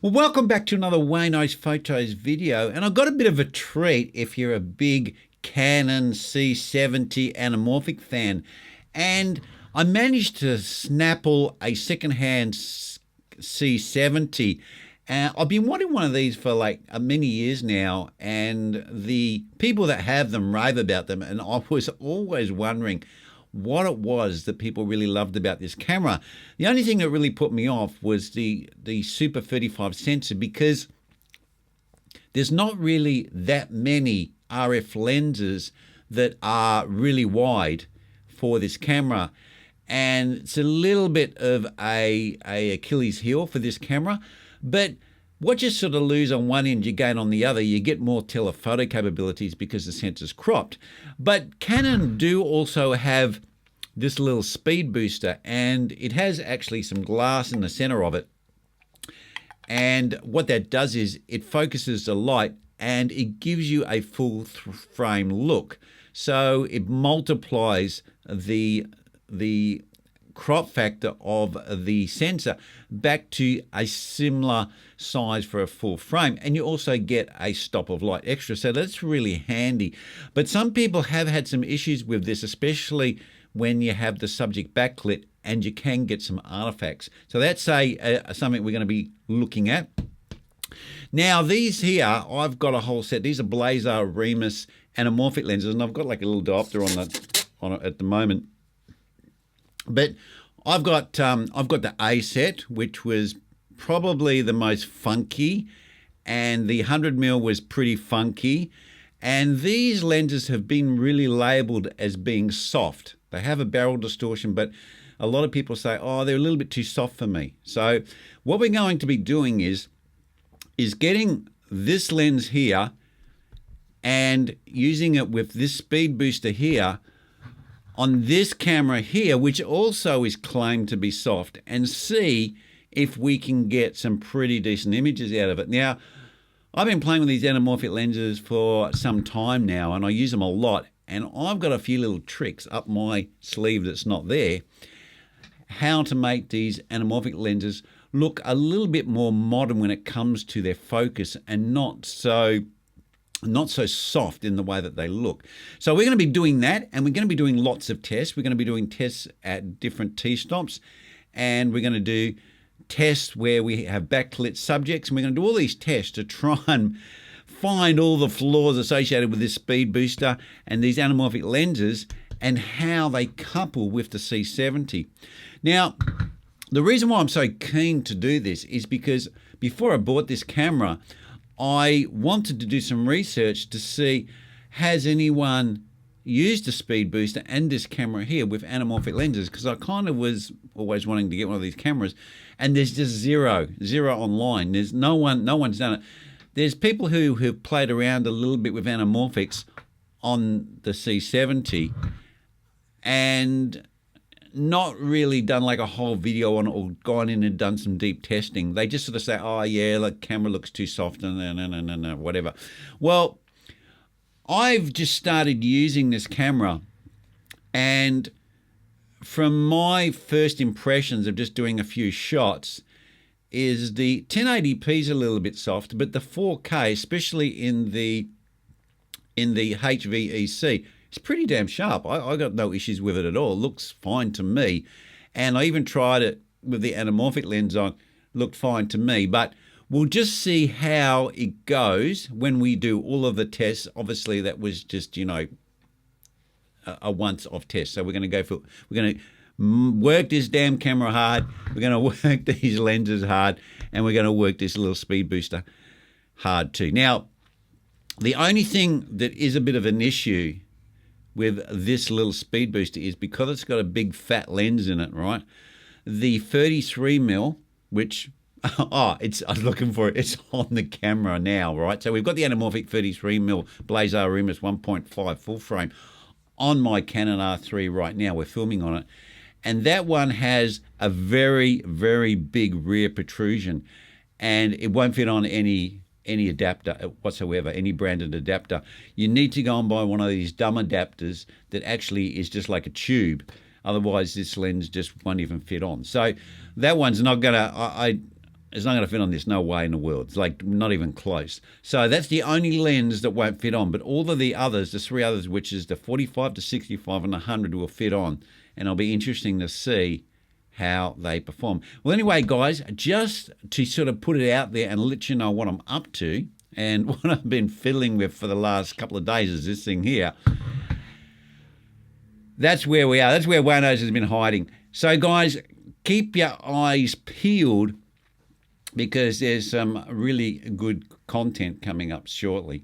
Well, welcome back to another Waynos Photos video, and I've got a bit of a treat if you're a big Canon C70 anamorphic fan. And I managed to snapple a secondhand C70. I've been wanting one of these for like many years now, and the people that have them rave about them, and I was always wondering what it was that people really loved about this camera. The only thing that really put me off was the Super 35 sensor, because there's not really that many RF lenses that are really wide for this camera, and it's a little bit of a Achilles heel for this camera. But what you sort of lose on one end, you gain on the other. You get more telephoto capabilities because the sensor's cropped. But Canon do also have this little speed booster, and it has actually some glass in the center of it. And what that does is it focuses the light and it gives you a full frame look. So it multiplies the crop factor of the sensor back to a similar size for a full frame, and you also get a stop of light extra, so that's really handy. But some people have had some issues with this, especially when you have the subject backlit, and you can get some artifacts. So that's something we're going to be looking at. Now these here, I've got a whole set. These are Blazer Remus anamorphic lenses, and I've got like a little diopter on it at the moment. But I've got the A set, which was probably the most funky, and the 100mm was pretty funky. And these lenses have been really labeled as being soft. They have a barrel distortion, but a lot of people say, oh, they're a little bit too soft for me. So what we're going to be doing is getting this lens here and using it with this speed booster here on this camera here, which also is claimed to be soft, and see if we can get some pretty decent images out of it. Now, I've been playing with these anamorphic lenses for some time now, and I use them a lot, and I've got a few little tricks up my sleeve that's not there, how to make these anamorphic lenses look a little bit more modern when it comes to their focus, and not so soft in the way that they look. So we're going to be doing that, and we're going to be doing lots of tests. We're going to be doing tests at different T-stops, and we're going to do tests where we have backlit subjects, and we're going to do all these tests to try and find all the flaws associated with this speed booster and these anamorphic lenses, and how they couple with the C70. Now, the reason why I'm so keen to do this is because before I bought this camera, I wanted to do some research to see, has anyone used a speed booster and this camera here with anamorphic lenses, because I kind of was always wanting to get one of these cameras, and there's just zero online. There's no one's done it. There's people who have played around a little bit with anamorphics on the C70 and not really done like a whole video on it or gone in and done some deep testing. They just sort of say, oh yeah, the camera looks too soft and whatever. Well, I've just started using this camera, and from my first impressions of just doing a few shots is the 1080p is a little bit soft, but the 4K, especially in the HVEC, it's pretty damn sharp. I got no issues with it at all. It looks fine to me. And I even tried it with the anamorphic lens on. Looked fine to me. But we'll just see how it goes when we do all of the tests. Obviously, that was just, a once-off test. So we're going to work this damn camera hard. We're going to work these lenses hard. And we're going to work this little speed booster hard too. Now, the only thing that is a bit of an issue with this little speed booster is because it's got a big fat lens in it, right? The 33mm, which, I was looking for it, it's on the camera now, right? So we've got the anamorphic 33mm Blazer Remus 1.5 full frame on my Canon R3 right now. We're filming on it. And that one has a very, very big rear protrusion, and it won't fit on any adapter whatsoever, any branded adapter. You need to go and buy one of these dumb adapters that actually is just like a tube. Otherwise, this lens just won't even fit on. So that one's not gonna. It's not going to fit on this, no way in the world. It's like not even close. So that's the only lens that won't fit on. But all of the others, the three others, which is the 45 to 65 and 100, will fit on. And it'll be interesting to see how they perform. Well, anyway, guys, just to sort of put it out there and let you know what I'm up to and what I've been fiddling with for the last couple of days is this thing here. That's where we are. That's where Waynos has been hiding. So, guys, keep your eyes peeled, because there's some really good content coming up shortly.